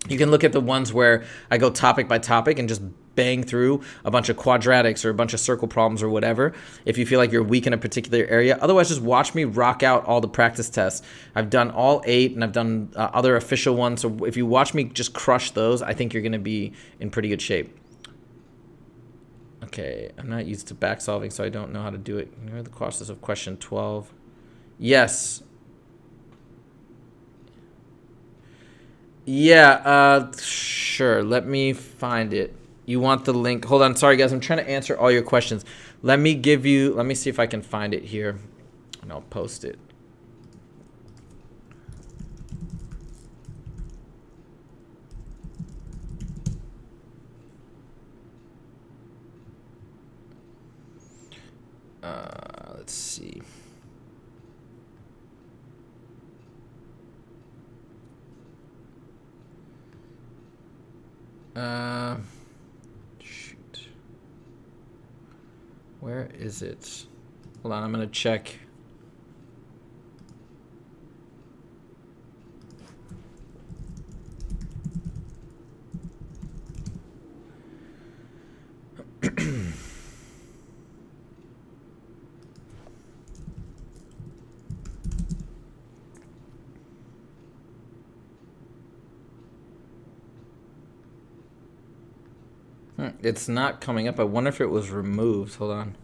you can look at the ones where I go topic by topic and just bang through a bunch of quadratics or a bunch of circle problems or whatever if you feel like you're weak in a particular area. Otherwise, just watch me rock out all the practice tests. I've done all 8, and I've done other official ones. So if you watch me just crush those, I think you're going to be in pretty good shape. Okay, I'm not used to back solving, so I don't know how to do it. Here are the causes of question 12. Yes. Yeah, sure. Let me find it. You want the link? Hold on. Sorry, guys. I'm trying to answer all your questions. Let me see if I can find it here, and I'll post it. Let's see. Shoot. Where is it? Hold on, I'm gonna check. It's not coming up. I wonder if it was removed. Hold on.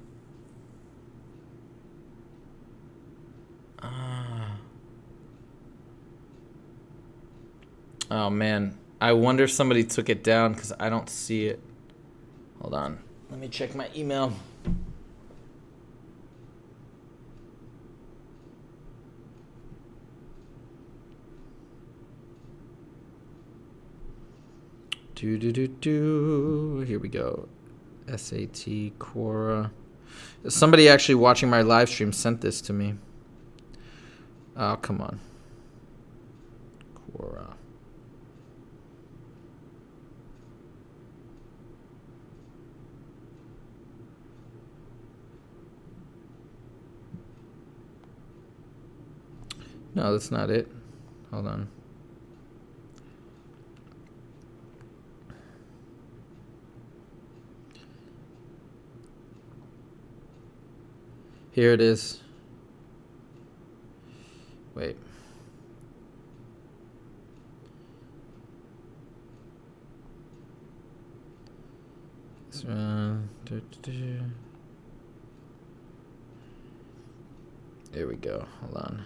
Oh, man. I wonder if somebody took it down because I don't see it. Hold on. Let me check my email. Here we go. SAT, Quora. Somebody actually watching my live stream sent this to me. Oh, come on. Quora. No, that's not it. Hold on. Here it is. Wait. This one. There we go. Hold on.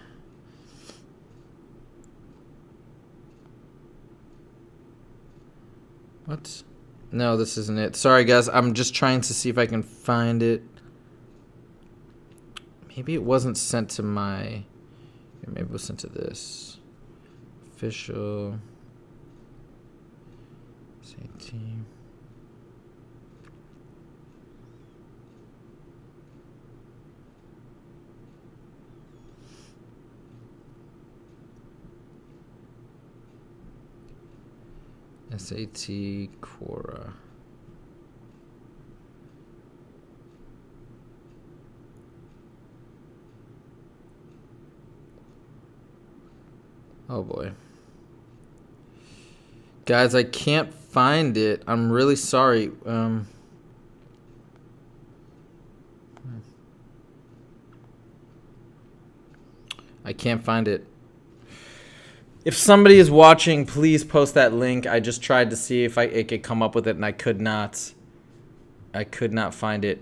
What? No, this isn't it. Sorry, guys. I'm just trying to see if I can find it. Maybe it wasn't sent to my... Maybe it was sent to this. Official. SAT. SAT Quora. Oh boy. Guys, I can't find it. I'm really sorry. I can't find it. If somebody is watching, please post that link. I just tried to see if it could come up with it, and I could not. I could not find it.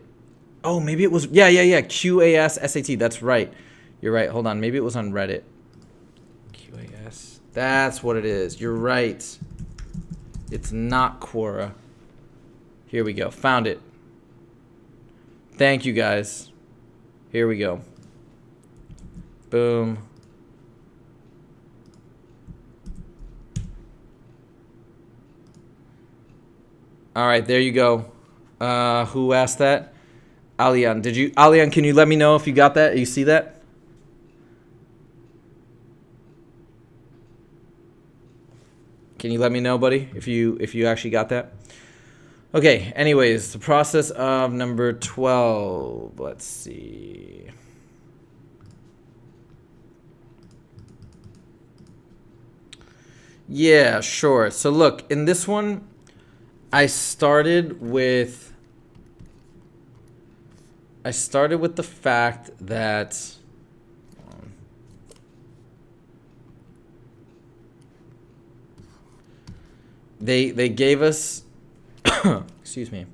Oh, maybe it was. Yeah. QAS SAT. That's right. You're right. Hold on. Maybe it was on Reddit. QAS. That's what it is. You're right. It's not Quora. Here we go. Found it. Thank you, guys. Here we go. Boom. All right, there you go. Who asked that? Alian. Alian, can you let me know if you got that? You see that? Can you let me know, buddy, if you actually got that? Okay, anyways, the process of number 12. Let's see. Yeah, sure. So look, in this one, I started with the fact that they gave us excuse me.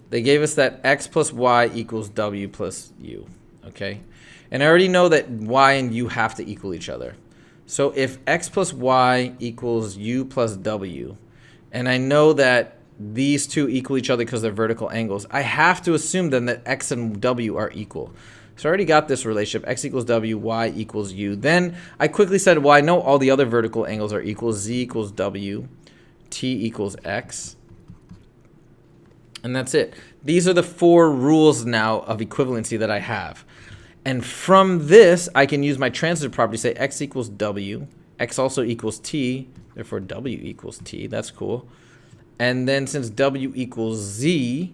They gave us that x plus y equals w plus u, okay? And I already know that y and u have to equal each other. So if x plus y equals u plus w, and I know that these two equal each other because they're vertical angles, I have to assume then that x and w are equal. So I already got this relationship, x equals w, y equals u. Then I quickly said, well, I know all the other vertical angles are equal. Z equals w, t equals x. And that's it. These are the 4 rules now of equivalency that I have. And from this, I can use my transitive property to say x equals w, x also equals t, therefore w equals t. That's cool. And then since w equals z,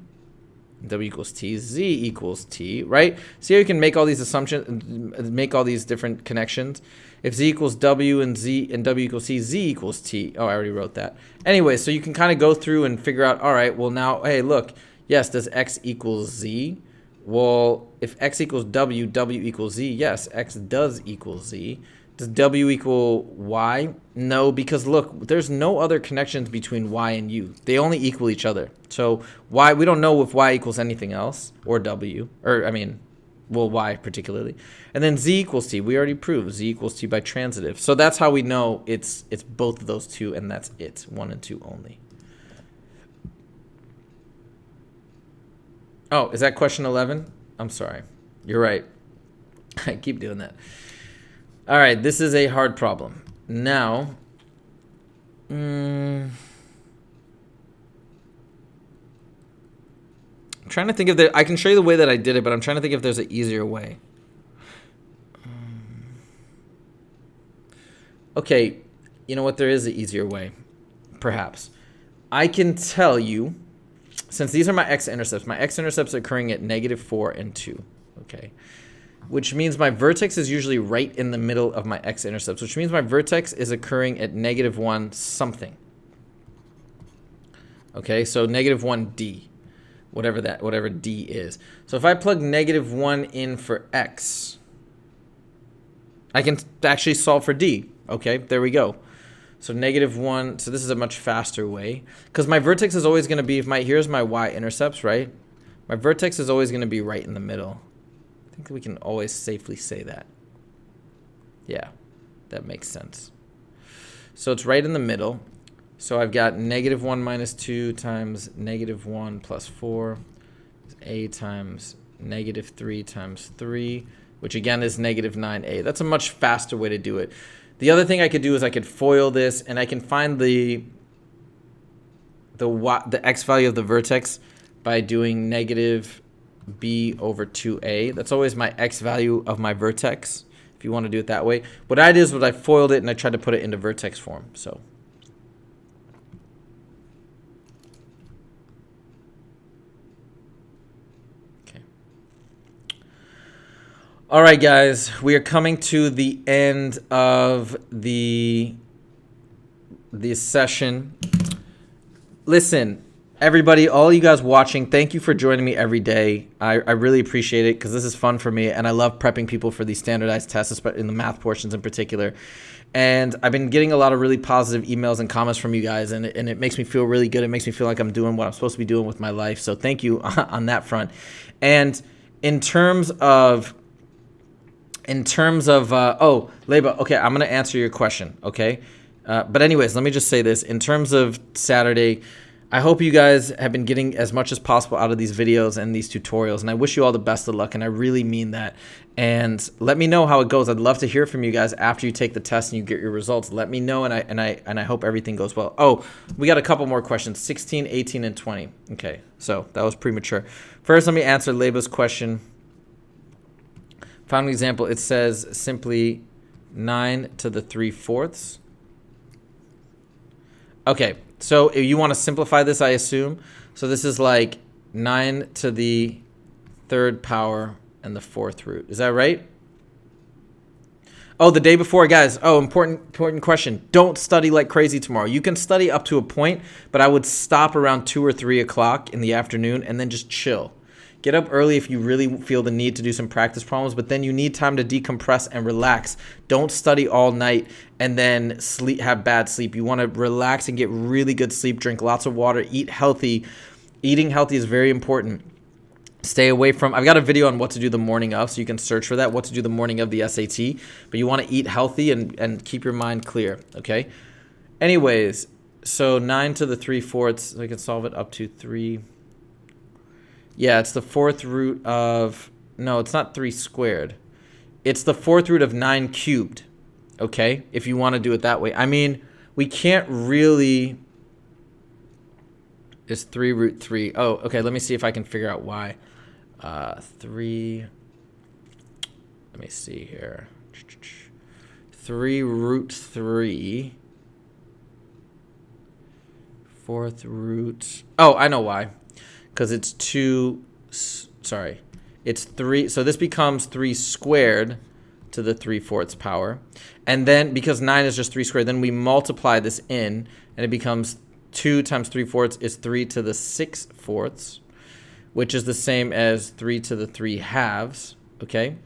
w equals t, z equals t, right? See how you can make all these assumptions, make all these different connections? If z equals w and w equals c, z equals t. Oh, I already wrote that. Anyway, so you can kind of go through and figure out, all right, well now, hey, look, yes, does x equals z? Well, if x equals w, w equals z, yes, x does equal z. Does w equal y? No, because look, there's no other connections between y and u. They only equal each other. So y, we don't know if y equals anything else, or w, or I mean, well, y particularly. And then z equals t. We already proved z equals t by transitive. So that's how we know it's both of those two, and that's it, 1 and 2 only. Oh, is that question 11? I'm sorry. You're right. I keep doing that. All right, this is a hard problem. Now, I'm trying to think if I can show you the way that I did it, but I'm trying to think if there's an easier way. Okay, you know what? There is an easier way, perhaps. I can tell you, since these are my x-intercepts are occurring at -4 and 2, okay? Which means my vertex is usually right in the middle of my x-intercepts, which means my vertex is occurring at -1 something. Okay, so -1d, whatever d is. So if I plug -1 in for x, I can actually solve for d. Okay, there we go. So -1, so this is a much faster way. Because my vertex is always going to be, here's my y-intercepts, right? My vertex is always going to be right in the middle. I think we can always safely say that. Yeah, that makes sense. So it's right in the middle. So I've got -1 minus 2 times -1 plus 4. A times -3 times 3, which again is -9a. That's a much faster way to do it. The other thing I could do is I could FOIL this, and I can find the x value of the vertex by doing -b over 2a. That's always my x value of my vertex, if you want to do it that way. What I did is I FOILed it and I tried to put it into vertex form. So All right, guys, we are coming to the end of the session. Listen, everybody, all you guys watching, thank you for joining me every day. I really appreciate it because this is fun for me, and I love prepping people for these standardized tests, especially in the math portions in particular. And I've been getting a lot of really positive emails and comments from you guys, and it makes me feel really good. It makes me feel like I'm doing what I'm supposed to be doing with my life. So thank you on that front. And in terms of oh, Leba, okay, I'm going to answer your question, okay? But anyways, let me just say this. In terms of Saturday, I hope you guys have been getting as much as possible out of these videos and these tutorials, and I wish you all the best of luck, and I really mean that. And let me know how it goes. I'd love to hear from you guys after you take the test and you get your results. Let me know, and I hope everything goes well. Oh, we got a couple more questions, 16, 18, and 20. Okay, so that was premature. First, let me answer Leba's question. Final example, it says simply 9 to the 3/4. Okay, so you want to simplify this, I assume. So this is like 9 to the 3rd power and the 4th root. Is that right? Oh, the day before, guys. Oh, important question. Don't study like crazy tomorrow. You can study up to a point, but I would stop around 2 or 3 o'clock in the afternoon and then just chill. Get up early if you really feel the need to do some practice problems, but then you need time to decompress and relax. Don't study all night and then have bad sleep. You want to relax and get really good sleep, drink lots of water, eat healthy. Eating healthy is very important. Stay away from, I've got a video on what to do the morning of, so you can search for that, what to do the morning of the SAT, but you want to eat healthy and keep your mind clear, okay? Anyways, so 9 to the 3/4, so I can solve it up to 3. Yeah, it's the 4th root of, no, it's not 3 squared. It's the 4th root of 9 cubed, okay, if you want to do it that way. I mean, we can't really, it's 3 root 3. Oh, okay, let me see if I can figure out why. 3, let me see here. 3 root 3. 4th root, oh, I know why. Because it's 2, sorry, it's 3. So this becomes 3 squared to the 3/4 power. And then because 9 is just 3 squared, then we multiply this in, and it becomes 2 times 3/4 is 3 to the 6/4, which is the same as 3 to the 3/2, okay?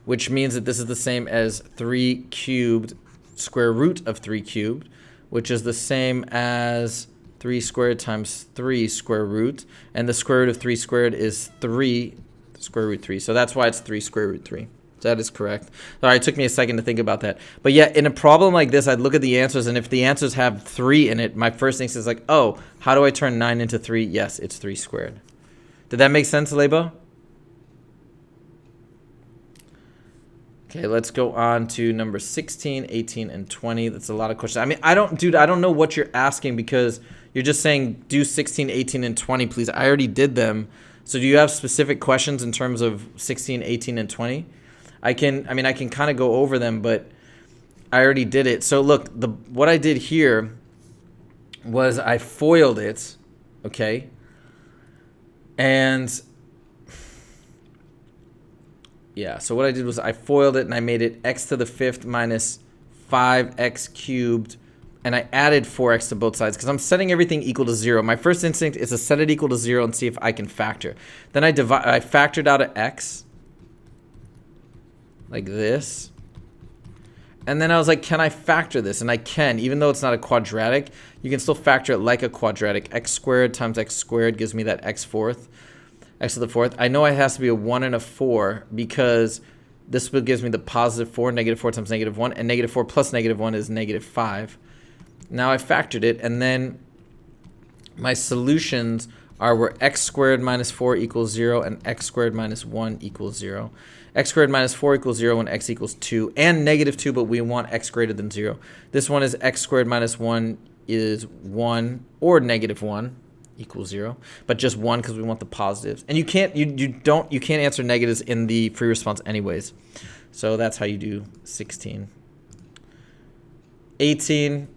Which means that this is the same as 3 cubed square root of 3 cubed, which is the same as 3 squared times 3 square root, and the square root of 3 squared is 3 square root 3. So that's why it's 3 square root 3. That is correct. All right, it took me a second to think about that. But yeah, in a problem like this, I'd look at the answers, and if the answers have 3 in it, my first instinct is like, oh, how do I turn 9 into 3? Yes, it's 3 squared. Did that make sense, Leba? Okay, let's go on to number 16, 18, and 20. That's a lot of questions. I mean, I don't know what you're asking because you're just saying do 16, 18, and 20, please. I already did them. So do you have specific questions in terms of 16, 18, and 20? I can kind of go over them, but I already did it. So look, what I did here was I foiled it, okay? And yeah, so what I did was I foiled it and I made it x to the 5th minus 5x cubed, and I added 4x to both sides because I'm setting everything equal to 0. My first instinct is to set it equal to 0 and see if I can factor. Then I factored out an x like this. And then I was like, can I factor this? And I can, even though it's not a quadratic, you can still factor it like a quadratic. X squared times x squared gives me that x to the 4th. I know it has to be a 1 and a 4 because this gives me the positive 4, negative 4 times negative 1, and negative 4 plus negative 1 is negative 5. Now I factored it, and then my solutions are where x squared minus 4 equals 0 and x squared minus 1 equals 0. X squared minus 4 equals 0 when x equals 2, and negative 2, but we want x greater than 0. This one is x squared minus 1 is 1 or negative 1 equals 0, but just 1 because we want the positives. And you can't answer negatives in the free response anyways. So that's how you do 16. 18,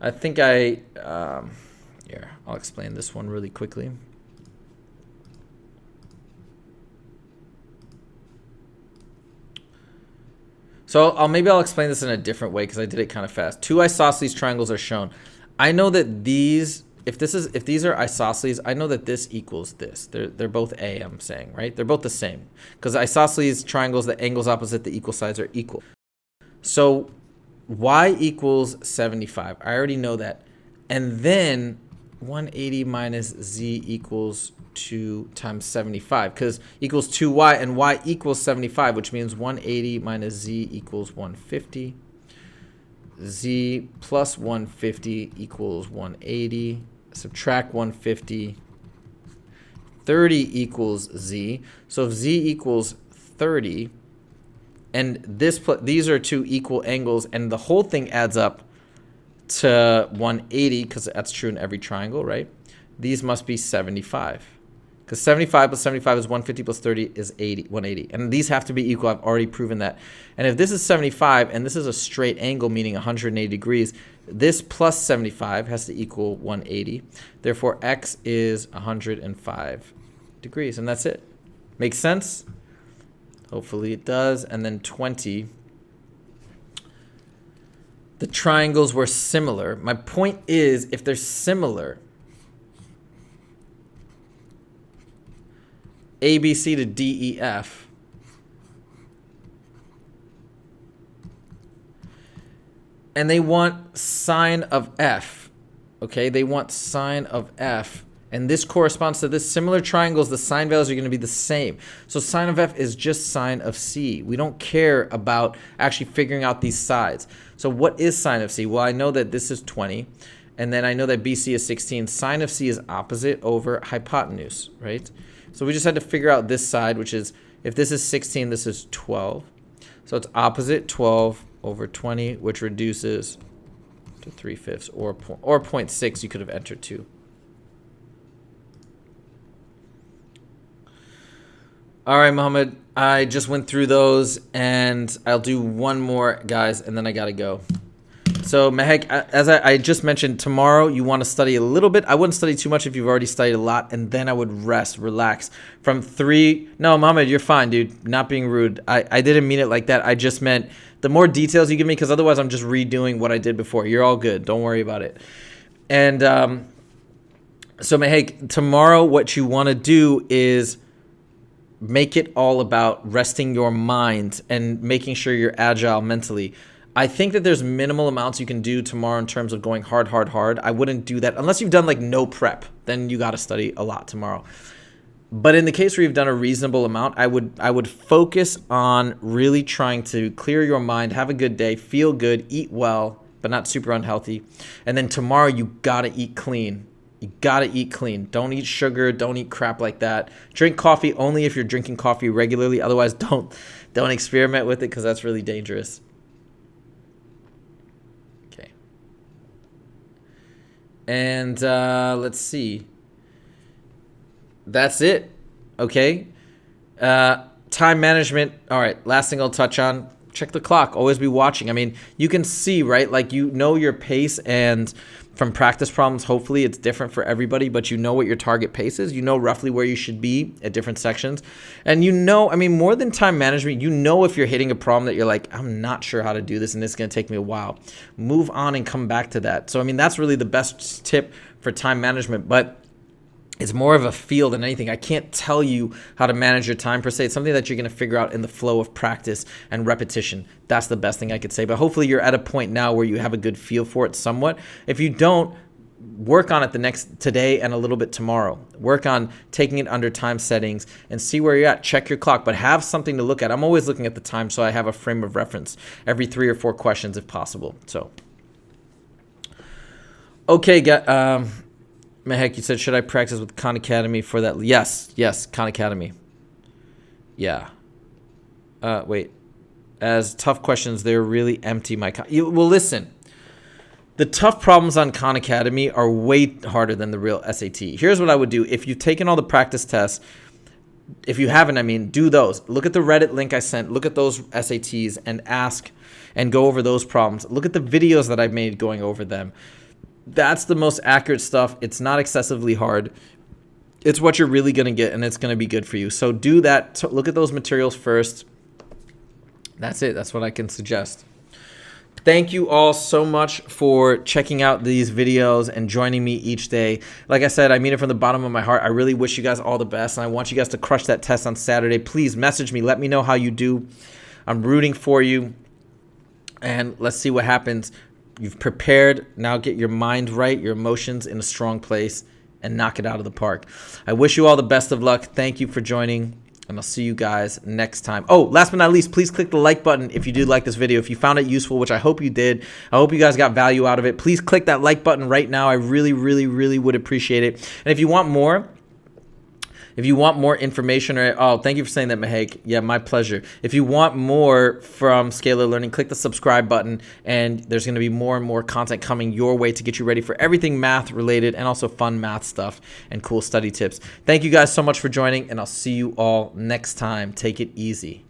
I think here, I'll explain this one really quickly. So maybe I'll explain this in a different way because I did it kind of fast. Two isosceles triangles are shown. I know that these, if these are isosceles, I know that this equals this. They're both A, I'm saying, right? They're both the same because isosceles triangles, the angles opposite the equal sides are equal. So y equals 75. I already know that. And then 180 minus z equals 2 times 75 because equals 2y, and y equals 75, which means 180 minus z equals 150. Z plus 150 equals 180. Subtract 150. 30 equals z. So if z equals 30, and these are two equal angles, and the whole thing adds up to 180 because that's true in every triangle, right? These must be 75 because 75 plus 75 is 150 plus 30 is 180. And these have to be equal. I've already proven that. And if this is 75 and this is a straight angle, meaning 180 degrees, this plus 75 has to equal 180. Therefore, x is 105 degrees. And that's it. Makes sense? Hopefully it does. And then 20. The triangles were similar. My point is, if they're similar, A, B, C to D, E, F, and they want sine of F, okay? They want sine of F, and this corresponds to this. Similar triangles, the sine values are going to be the same. So sine of F is just sine of C. We don't care about actually figuring out these sides. So what is sine of C? Well, I know that this is 20, and then I know that BC is 16. Sine of C is opposite over hypotenuse, right? So we just had to figure out this side, which is, if this is 16, this is 12. So it's opposite 12 over 20, which reduces to 3/5 or 0.6. You could have entered 2. All right, Mohammed, I just went through those, and I'll do one more, guys, and then I got to go. So, Mehek, as I just mentioned, tomorrow you want to study a little bit. I wouldn't study too much if you've already studied a lot, and then I would rest, relax. From 3... No, Mohammed, you're fine, dude. Not being rude. I didn't mean it like that. I just meant the more details you give me, because otherwise I'm just redoing what I did before. You're all good. Don't worry about it. And so, Mehek, tomorrow what you want to do is make it all about resting your mind and making sure you're agile mentally. I think that there's minimal amounts you can do tomorrow in terms of going hard. I wouldn't do that unless you've done like no prep. Then you got to study a lot tomorrow. But in the case where you've done a reasonable amount, I would focus on really trying to clear your mind, have a good day, feel good, eat well, but not super unhealthy. And then tomorrow you got to eat clean. You got to eat clean. Don't eat sugar. Don't eat crap like that. Drink coffee only if you're drinking coffee regularly. Otherwise, don't experiment with it because that's really dangerous. Okay. And let's see. That's it. Okay. Time management. All right. Last thing I'll touch on. Check the clock. Always be watching. I mean, you can see, right? Like, you know your pace, and from practice problems, hopefully it's different for everybody, but you know what your target pace is. You know roughly where you should be at different sections. And you know, I mean, more than time management, you know if you're hitting a problem that you're like, I'm not sure how to do this and it's going to take me a while. Move on and come back to that. So, I mean, that's really the best tip for time management. But it's more of a feel than anything. I can't tell you how to manage your time per se. It's something that you're going to figure out in the flow of practice and repetition. That's the best thing I could say. But hopefully you're at a point now where you have a good feel for it somewhat. If you don't, work on it today and a little bit tomorrow. Work on taking it under time settings and see where you're at. Check your clock, but have something to look at. I'm always looking at the time so I have a frame of reference every 3 or 4 questions if possible. So, okay, Mehek, you said, should I practice with Khan Academy for that? Yes, Khan Academy. Yeah. Wait. As tough questions, they're really empty. Well, listen. The tough problems on Khan Academy are way harder than the real SAT. Here's what I would do. If you've taken all the practice tests, if you haven't, do those. Look at the Reddit link I sent. Look at those SATs and ask and go over those problems. Look at the videos that I've made going over them. That's the most accurate stuff. It's not excessively hard. It's what you're really going to get, and it's going to be good for you. So do that. Look at those materials first. That's it. That's what I can suggest. Thank you all so much for checking out these videos and joining me each day. Like I said, I mean it from the bottom of my heart. I really wish you guys all the best, and I want you guys to crush that test on Saturday. Please message me. Let me know how you do. I'm rooting for you, and let's see what happens. You've prepared. Now get your mind right, your emotions in a strong place, and knock it out of the park. I wish you all the best of luck. Thank you for joining, and I'll see you guys next time. Oh, last but not least, please click the like button if you did like this video. If you found it useful, which I hope you did. I hope you guys got value out of it. Please click that like button right now. I really, really, really would appreciate it. And if you want more information, or thank you for saying that, Mahek. Yeah, my pleasure. If you want more from Scalar Learning, click the subscribe button, and there's going to be more and more content coming your way to get you ready for everything math related, and also fun math stuff and cool study tips. Thank you guys so much for joining, and I'll see you all next time. Take it easy.